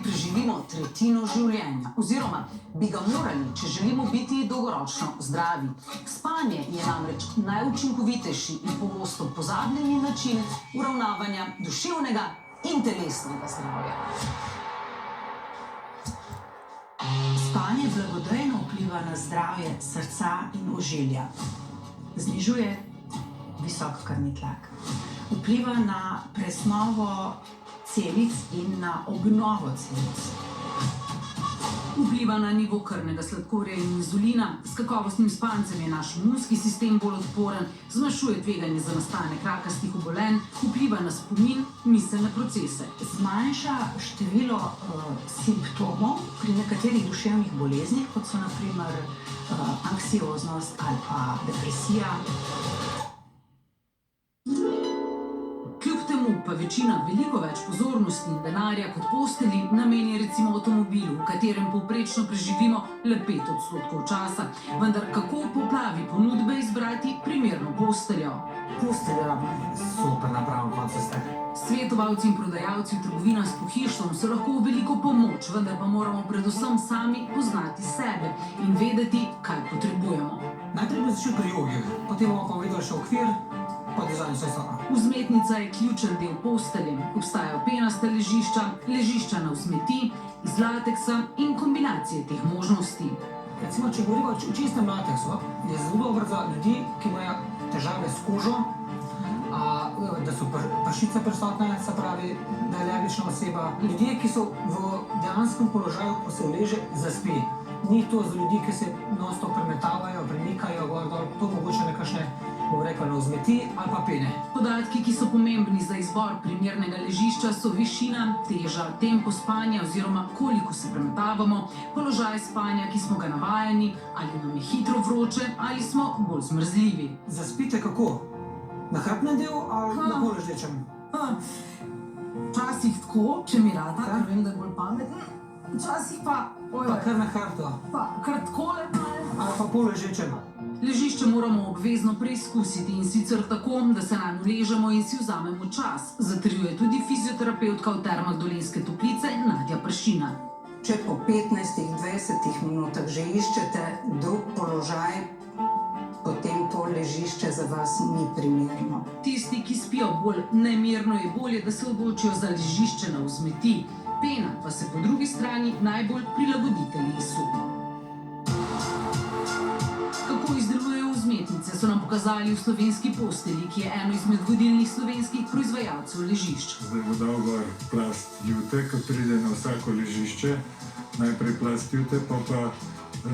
preživimo tretjino življenja, oziroma bi ga morali, če želimo biti dolgoročno zdravi. Spanje je namreč najučinkovitejši in pogosto pozabljeni način uravnavanja duševnega in telesnega zdravja. Spanje blagodejno vpliva na zdravje srca in ožilja. Znižuje visok krvni tlak. Vpliva na presnovo celic in na obnovo celic. Vpliva na nivo krvnega sladkorja in inzulina. S kakovostnim spancem je naš imunski sistem bolj odporen, zmanjšuje tveganje za nastanek rakastih obolenj, vpliva na spomin, miselne procese. Zmanjša število simptomov pri nekaterih duševnih boleznih, kot so na primer anksioznost ali pa depresija. Pa večina veliko več pozornosti in denarja kot postelji nameni recimo avtomobilu, v katerem povprečno preživimo le 5% časa. Vendar kako v poplavi ponudbe izbrati primerno posteljo? Postelja je super na pravem koncu ceste. Svetovalci in prodajalci v trgovinah s pohištvom so lahko v veliko pomoč, vendar pa moramo predvsem sami poznati sebe in vedeti, kaj potrebujemo. Najprej bi začel pri jogi, potem bomo pa videli še okvir, pa dizajn sosa. Vzmetnica je ključen del postelje. Obstajajo penasta ležišča, ležišča na vzmeti, iz lateksa in kombinacije teh možnosti. Recimo, če govorimo o čistem lateksu, je zelo dobro za ljudi, ki imajo težave s kožo, da so pršice prisotne, se pravi, da je alergična oseba. Ljudje, ki so v dejanskem položaju, ko se uleže, zaspi. Ni to za ljudi, ki se non-stop premetavajo, premikajo gor dol, to mogoče nekakšne, bom rekel, na vzmeti ali pa pene. Podatki, ki so pomembni za izbor primernega ležišča, so višina, teža, tempo spanja oziroma koliko se premetavamo, položaj spanja, ki smo ga navajeni, ali nam je hitro vroče, ali smo bolj zmrzljivi. Zaspite kako? Na hrbtnem delu ali na bolj ležečem? Včasih tako, če mi rada, ker vem, da je bolj pametno. Včasih pa... Pa kar na hrbtu. Pa kar takole malo. Ali pa pol ležečem. Ležišče moramo obvezno preizkusiti in sicer tako, da se nanj uležemo in si vzamemo čas. Zatrjuje tudi fizioterapevtka v Termah Dolenjske Toplice Nadja Pršina. Če po 15-20 minutah že iščete drug položaj, potem to ležišče za vas ni primerno. Tisti, ki spijo bolj nemirno, je bolje, da se odločijo za ležišče na vzmeti. Pena pa se po drugi strani najbolj prilagodi telesu. Kako izdelujejo vzmetnice, so nam pokazali v Slovenski postelji, ki je eno izmed vodilnih slovenskih proizvajalcev ležišč. Zdaj bo dal gor plast jute, ko pride na vsako ležišče. Najprej plast jute, pa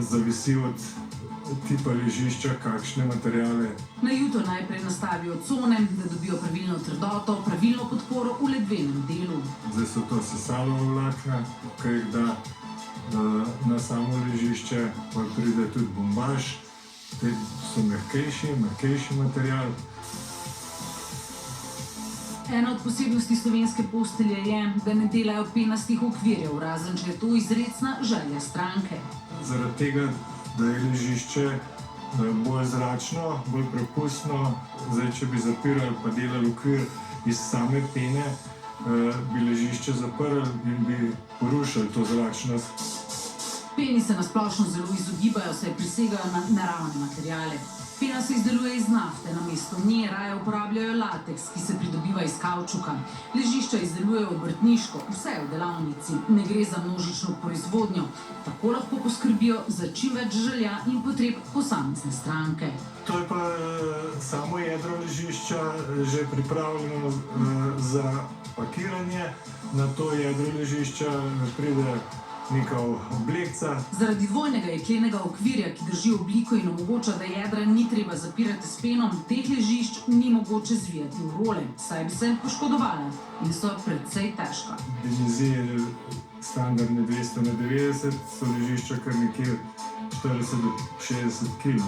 zavisi od tipa ležišča, kakšne materiale. Na juto najprej nastavijo cone, da dobijo pravilno trdoto, pravilno podporo v ledvenem delu. Zdaj so to sesalova vlakna, ki jih da na samo ležišče, pa pride tudi bombaž. Te so mehkejši material. Ena od posebnosti slovenske postelje je, da ne delajo penastih okvirjev, razen če je to izrecna želja stranke. Zaradi tega, da je ležišče bolj zračno, bolj prepustno. Zdaj, če bi zapirali pa delali okvir iz same pene, bi ležišče zaprli in bi porušili to zračnost. Peni se nasplošno zelo izogibajo, saj prisegajo na naravne materiale. Pena se izdeluje iz nafte, namesto nje raje uporabljajo lateks, ki se pridobiva iz kavčuka. Ležišča izdelujejo obrtniško, vse v delavnici, ne gre za množično proizvodnjo. Tako lahko poskrbijo za čim več želja in potreb posamezne stranke. To je pa samo jedro ležišča že pripravljeno za pakiranje. Na to jedro ležišča pride neka oblekca. Zaradi dvojnega jeklenega okvirja, ki drži obliko in omogoča, da jedra ni treba zapirati s penom, teh ležišč ni mogoče zvijati v role, saj bi se poškodovale in so precej težka. Dimenzije standardne 200x90 so ležišča kar nekje 40 do 60 kg.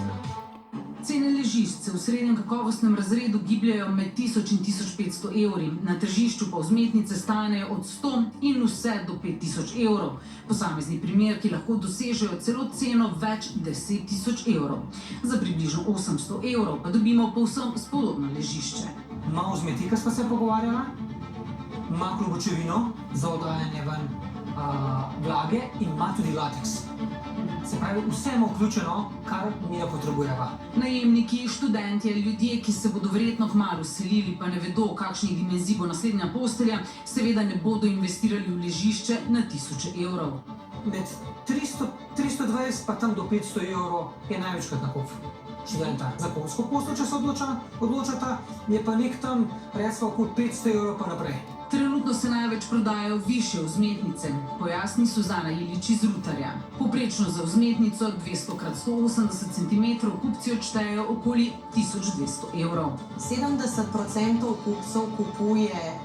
Cene ležišč se v srednjem kakovostnem razredu gibljajo med 1000 in 1500 evri, na tržišču pa vzmetnice stanejo od 100 in vse do 5000 evrov. Posamezni primerki lahko dosežejo celo ceno več 10 000 evrov. Za približno 800 evrov pa dobimo povsem spodobno ležišče. Ima vzmetika, sva se pogovarjala, ima klobučevino za oddajanje ven vlage in ima tudi lateks. Se pravi, vse ima vključeno, kar mi ne potrebujeva. Najemniki, študentje, ljudje, ki se bodo verjetno kmalu selili, pa ne vedo, kakšnih dimenzij bo naslednja postelja, seveda ne bodo investirali v ležišče na tisoče evrov. Med 320 pa tam do 500 evrov je največkrat nakup študenta. Za polsko posteljo, če se odločata, je pa nek tam, recimo, okoli 500 evrov pa naprej. Trenutno se največ prodajajo višje vzmetnice, pojasni Suzana Ilič iz Rutarja. Poprečno za vzmetnico 200 x 180 cm kupci odštejejo okoli 1200 evrov. 70% kupcev kupuje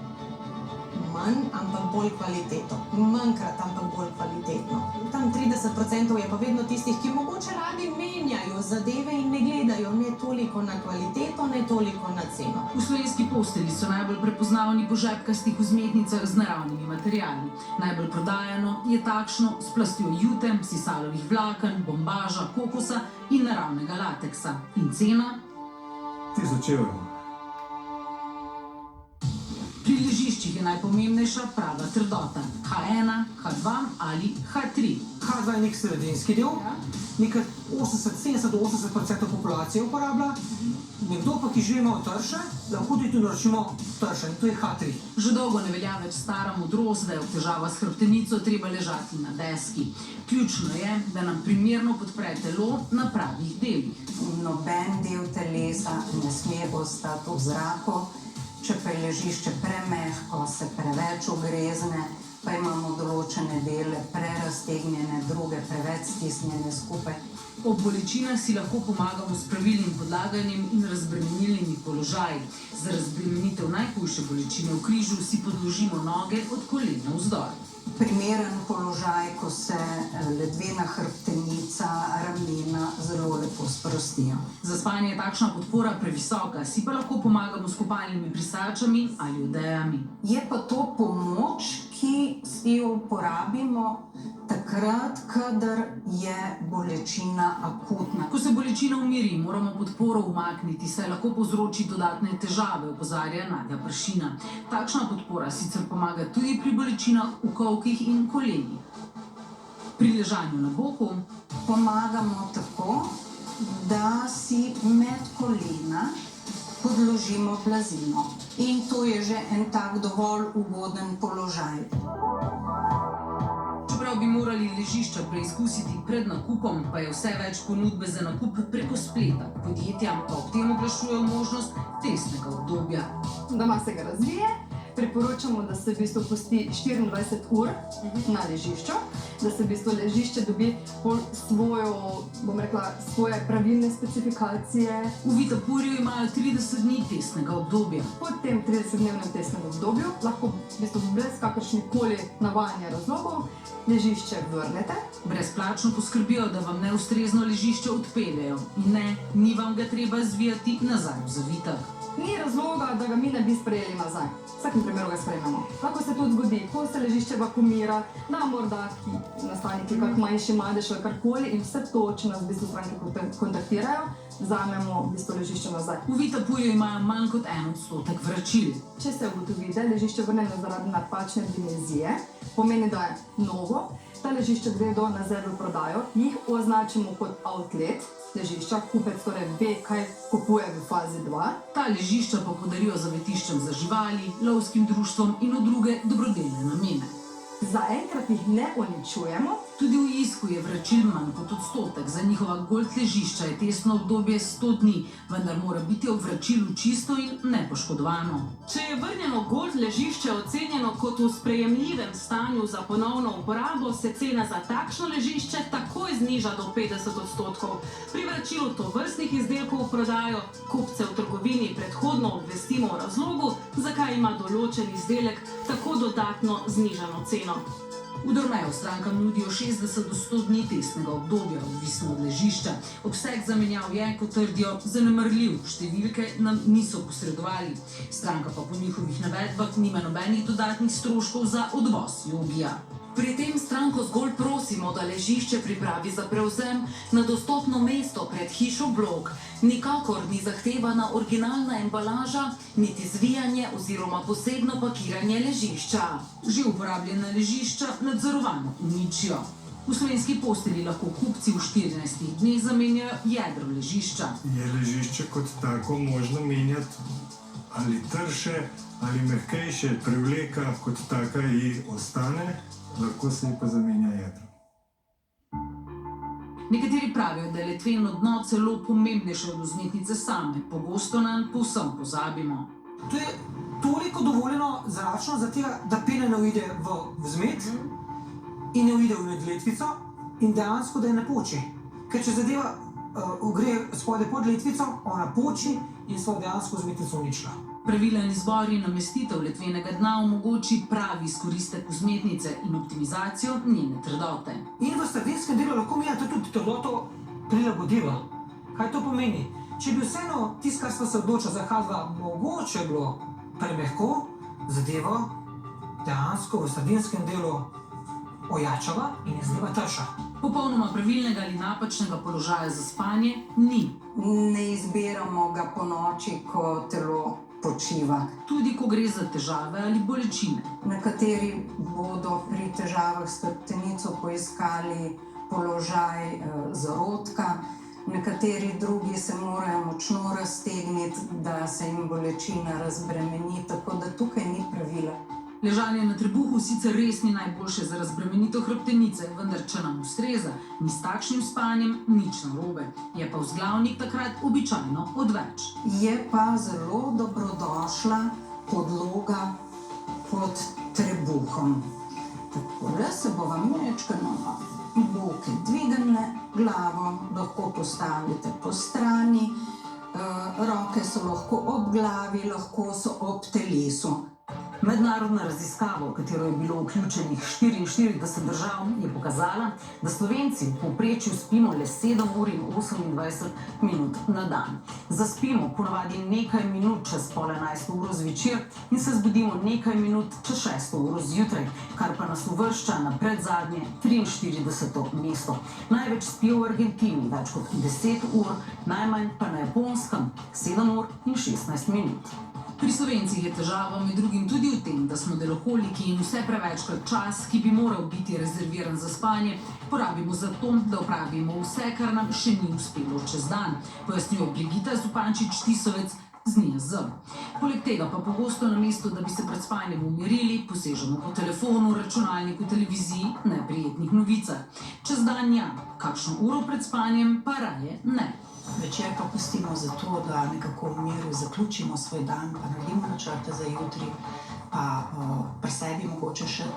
manj, ampak bolj kvaliteto. Manjkrat, ampak bolj kvalitetno. Tam 30% je pa vedno tistih, ki mogoče radi menjajo zadeve in ne gledajo ne toliko na kvaliteto, ne toliko na ceno. V slovenski postelji so najbolj prepoznavni po žepkastih vzmetnicah z naravnimi materiali. Najbolj prodajano je takšno s plastjo jute, sisalovih vlaken, bombaža, kokosa in naravnega lateksa. In cena? 1000 evrov. Pri ležiščih je najpomembnejša prava trdota. H1, H2 ali H3. H2 je nek sredinski del, nekaj 70-80% populacije uporablja. Nekdo pa, ki že ima trše, lahko tudi naročimo trše, in to je H3. Že dolgo ne velja več stara modrost, da je v težavah s hrbtenico treba ležati na deski. Ključno je, da nam primerno podpre telo na pravih delih. Noben del telesa ne sme ostati v zraku. Če pa je ležišče premehko, se preveč ogrezne, pa imamo določene dele preraztegnjene, druge preveč stisnjene skupaj. Ob bolečinah si lahko pomagamo s pravilnim podlaganjem in razbremenilnimi položaji. Za razbremenitev najhujše bolečine v križu si podložimo noge od kolena vzdolj. Primeren položaj, ko se ledvena hrbtenica, ramena zelo lepo sprostijo. Za spanje je takšna podpora previsoka, si pa lahko pomagamo s kopalnimi brisačami ali odejami. Je pa to pomoč, ki jo uporabimo takrat, kadar je bolečina akutna. Ko se bolečina umiri, moramo podporo umakniti, saj lahko povzroči dodatne težave, opozarja Nadja Pršina. Takšna podpora sicer pomaga tudi pri bolečinah v kolkih in kolenih. Pri ležanju na boku pomagamo tako, da si med kolena podložimo blazino. In to je že en tak dovolj ugoden položaj. Čeprav bi morali ležišča preizkusiti pred nakupom, pa je vse več ponudbe za nakup preko spleta. Podjetja pa ob tem oglašujejo možnost testnega obdobja. Doma se ga razvije, priporočamo, da se v bistvu pusti 24 ur na ležišču, da se v bistvu ležišče dobi svoje pravilne specifikacije. V Vitapurju imajo 30 dni testnega obdobja. Po tem 30-dnevnem testnem obdobju lahko v bistvu brez kakršnikoli navajanja razlogov ležišče vrnete. Brezplačno poskrbijo, da vam neustrezno ležišče odpeljejo. In ne, ni vam ga treba zvijati nazaj v zavitek. Ni razloga, da ga mi ne bi sprejeli nazaj. V vsakem primeru ga sprejmemo. Lahko se tudi zgodi, ko se ležišče vakumira, da morda nastane kak manjši madež ali karkoli in vse to, če nas v bistvu stranke kontaktirajo, vzamemo v bistvu ležišče nazaj. V Vitapurju imajo manj kot 1% vračil. Če se ugotovi, da je ležišče vrnjeno zaradi napačne dimenzije, pomeni, da je novo, ta ležišča gredo nazaj v prodajo, jih označimo kot outlet ležišča, kupec torej ve, kaj kupuje v fazi 2. Ta ležišča pa podarijo zavetiščem za živali, lovskim društvom in v druge dobrodelne namene. Zaenkrat jih ne uničujemo. Tudi v Isku je vračil manj kot odstotek. Za njihova gold ležišča je testno obdobje 100 dni, vendar mora biti ob vračilu čisto in nepoškodovano. Če je vrnjeno gold ležišče ocenjeno kot v sprejemljivem stanju za ponovno uporabo, se cena za takšno ležišče takoj zniža do 50%. Pri vračilu tovrstnih izdelkov v prodajo kupce v trgovini predhodno obvestimo o razlogu, zakaj ima določen izdelek tako dodatno znižano ceno. V Dormeju strankam nudijo 60 do 100 dni testnega obdobja, odvisno od ležišča. Obseg zamenjav je, kot trdijo, zanemarljiv, številke nam niso posredovali. Stranka pa po njihovih navedbah nima nobenih dodatnih stroškov za odvoz jogija. Pri tem stranko zgolj prosimo, da ležišče pripravi za prevzem na dostopno mesto pred hišo blok. Nikakor ni zahtevana originalna embalaža, niti zvijanje oziroma posebno pakiranje ležišča. Že uporabljena ležišča nadzorovano uničijo. V Slovenski postelji lahko kupci v 14 dneh zamenjajo jedro ležišča. Je ležišče kot tako možno menjati ali trše ali mehkejše, prevleka kot taka ji ostane, lahko se ji pa zamenja jedro. Nekateri pravijo, da je letveno dno celo pomembnejše od vzmetnice same. Pogosto nanj povsem pozabimo. To je toliko dovoljeno zračno, da pena ne uide v vzmet in ne uide v letvico in dejansko da je ne poči. Ker če zadeva gre spodaj pod letvico, ona poči in so dejansko vzmetnico uničila. Pravilen izbor in namestitev letvenega dna omogoči pravi izkoristek vzmetnice in optimizacijo njene trdote. In v sredinskem delu lahko menjate tudi trdoto prilagodljivo. Kaj to pomeni? Če bi vseeno tisto, kar smo se odločili za H2, mogoče bilo premehko, zadevo dejansko v sredinskem delu ojačala in je zadeva trša. Popolnoma pravilnega ali napačnega položaja za spanje ni. Ne izbiramo ga po noči, ko telo počiva. Tudi ko gre za težave ali bolečine. Nekateri bodo pri težavah s hrbtenico poiskali položaj zarodka, nekateri drugi se morajo močno raztegniti, da se jim bolečina razbremeni, tako da tukaj ni pravila. Ležanje na trebuhu sicer res ni najboljše za razbremenitev hrbtenice, vendar če nam ustreza, ni s takšnim spanjem nič narobe. Je pa vzglavnik takrat običajno odveč. Je pa zelo dobrodošla podloga pod trebuhom. Takole se bova majčkeno boke dvignile, glavo lahko postavite po strani, roke so lahko ob glavi, lahko so ob telesu. Mednarodna raziskava, v katero je bilo vključenih 44 držav, je pokazala, da Slovenci v povprečju spimo le 7 ur in 28 minut na dan. Zaspimo ponavadi nekaj minut čez pol 11 uro zvečer in se zbudimo nekaj minut čez 6 uro zjutraj, kar pa nas uvršča na predzadnje 43. mesto. Največ spijo v Argentini, več kot 10 ur, najmanj pa na Japonskem 7 ur in 16 minut. Pri Slovencih je težava med drugim tudi v tem, da smo deloholiki in vse prevečkrat čas, ki bi moral biti rezerviran za spanje, porabimo za to, da opravimo vse, kar nam še ni uspelo čez dan, pojasnjuje Brigita Zupančič-Tisovec z NIJZ. Poleg tega pa pogosto namesto, da bi se pred spanjem umirili, posežemo po telefonu, računalniku, televiziji, neprijetnih novicah. Čez dan ja, kakšno uro pred spanjem pa raje ne. Večer pa pustimo za to, da nekako v miru zaključimo svoj dan, pa naredimo načrte za jutri, pa pri sebi mogoče še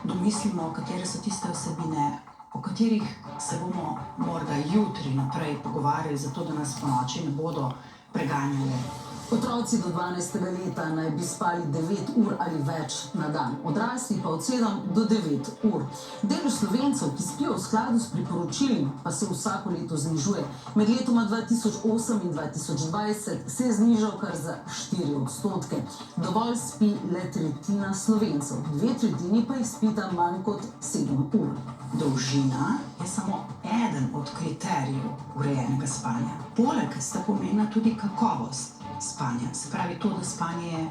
domislimo, katere so tiste vsebine, o katerih se bomo morda jutri naprej pogovarjali, zato da nas po noči ne bodo preganjali. Otroci do 12. leta naj bi spali 9 ur ali več na dan, odrasli pa od 7 do 9 ur. Delež Slovencev, ki spijo v skladu s priporočili, pa se vsako leto znižuje. Med letoma 2008 in 2020 se je znižal kar za 4%. Dovolj spi le tretjina Slovencev, 2/3 pa jih spita manj kot 7 ur. Dolžina je samo eden od kriterijev urejenega spanja. Poleg sta pomembna tudi kakovost spanja. Se pravi to, da spanje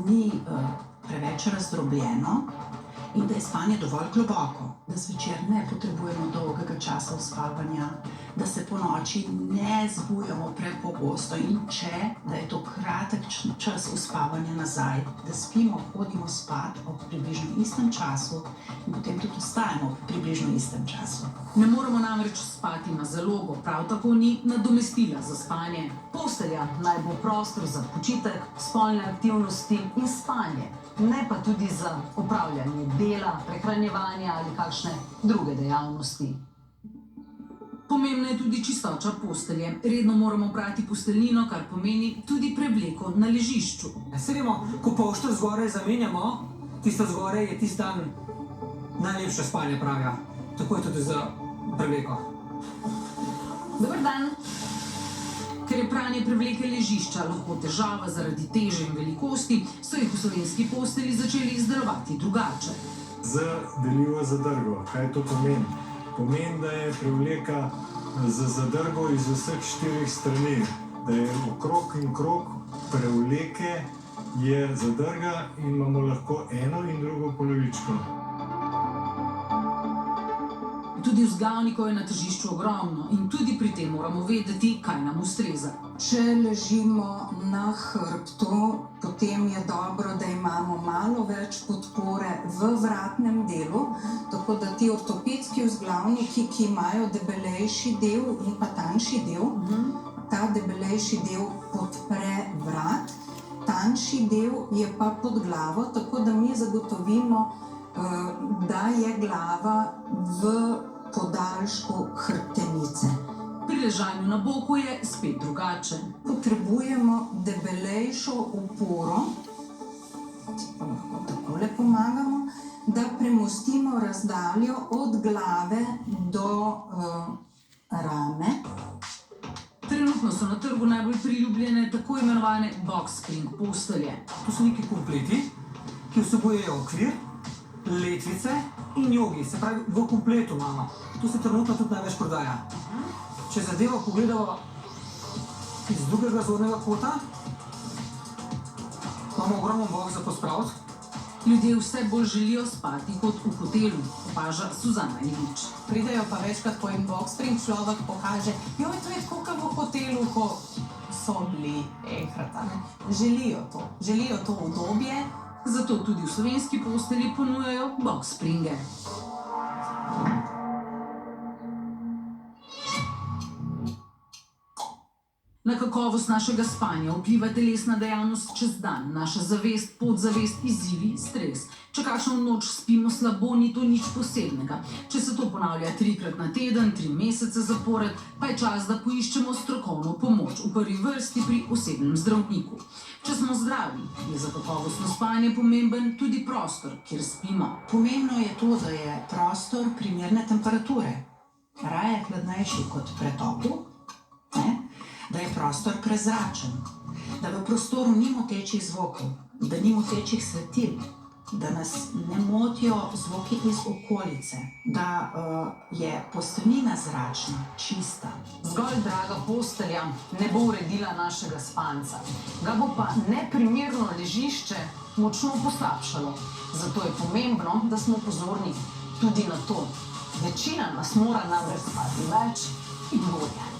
ni preveč razdrobljeno in da je spanje dovolj globoko, da zvečer ne potrebujemo dolgega časa uspavanja, da se po noči ne zbujamo prepogosto in da je to kratek čas uspavanja nazaj, da spimo, hodimo spat ob približno istem času in potem tudi ostajamo ob približno istem času. Ne moremo namreč spati na zalogo, prav tako ni nadomestila za spanje. Postelja naj bo prostor za počitek, spolne aktivnosti in spanje, ne pa tudi za opravljanje dela, prehranjevanja ali kakšne druge dejavnosti. Pomembna je tudi čistoča postelje. Redno moramo prati posteljnino, kar pomeni tudi prevleko na ležišču. Se vemo, ko pošter zgoraj zamenjamo, tisto zgoraj je tisti dan najlepše spanje pravijo. Tako je tudi za prevleko. Dober dan! Ker Ker je pranje prevleke ležišča lahko težava zaradi teže in velikosti, so jih v slovenski postelji začeli izdelovati drugače. Z deljivo zadrgo. Kaj to pomeni? Pomeni, da je prevleka z zadrgo iz vseh 4 strani, da je okrog in krog prevleke je zadrga in imamo lahko eno in drugo polovičko. Tudi vzglavnikov je na tržišču ogromno in tudi pri tem moramo vedeti, kaj nam ustreza. Če ležimo na hrbtu, potem je dobro, da imamo malo več podpore v vratnem delu, tako da ti ortopedski vzglavniki, ki imajo debelejši del in pa tanjši del, ta debelejši del podpre vrat, tanjši del je pa pod glavo, tako da mi zagotovimo, da je glava v podaljšku hrbtenice. Pri ležanju na boku je spet drugače. Potrebujemo debelejšo oporo, pa lahko takole pomagamo, da premostimo razdaljo od glave do rame. Trenutno so na trgu najbolj priljubljene tako imenovane box spring postelje. To so neki kompleti, ki vsebujejo okvir, letvice in jogi, se pravi v kompletu imamo. Tu se trenutno tudi največ prodaja. Če zadevo pogledamo iz drugega zornega kota, imamo ogromen box za pospraviti. Ljudje vse bolj želijo spati kot v hotelu, opaža Suzana Ilič. Pridejo pa večkrat po en box spring, človek pokaže, joj, to je tako kot v hotelu, ko so bili enkrat. Želijo to udobje. Zato tudi v slovenski postelji ponujajo box springe. Na kakovost našega spanja vpliva telesna dejavnost čez dan, naša zavest, podzavest, izzivi, stres. Če kakšno noč spimo slabo, ni to nič posebnega. Če se to ponavlja 3-krat na teden, 3 mesece zapored, pa je čas, da poiščemo strokovno pomoč, v prvi vrsti pri osebnem zdravniku. Če smo zdravi, je za kakovostno spanje pomemben tudi prostor, kjer spimo. Pomembno je to, da je prostor primerne temperature. Raje hladnejši kot pretopel, da je prostor prezračen, da v prostoru ni motečih zvokov, da ni motečih svetil, da nas ne motijo zvoki iz okolice, da je posteljnina zračna, čista. Zgolj draga postelja ne bo uredila našega spanca. Ga bo pa neprimerno ležišče močno poslabšalo. Zato je pomembno, da smo pozorni tudi na to. Večina nas mora namreč spati več in bolje.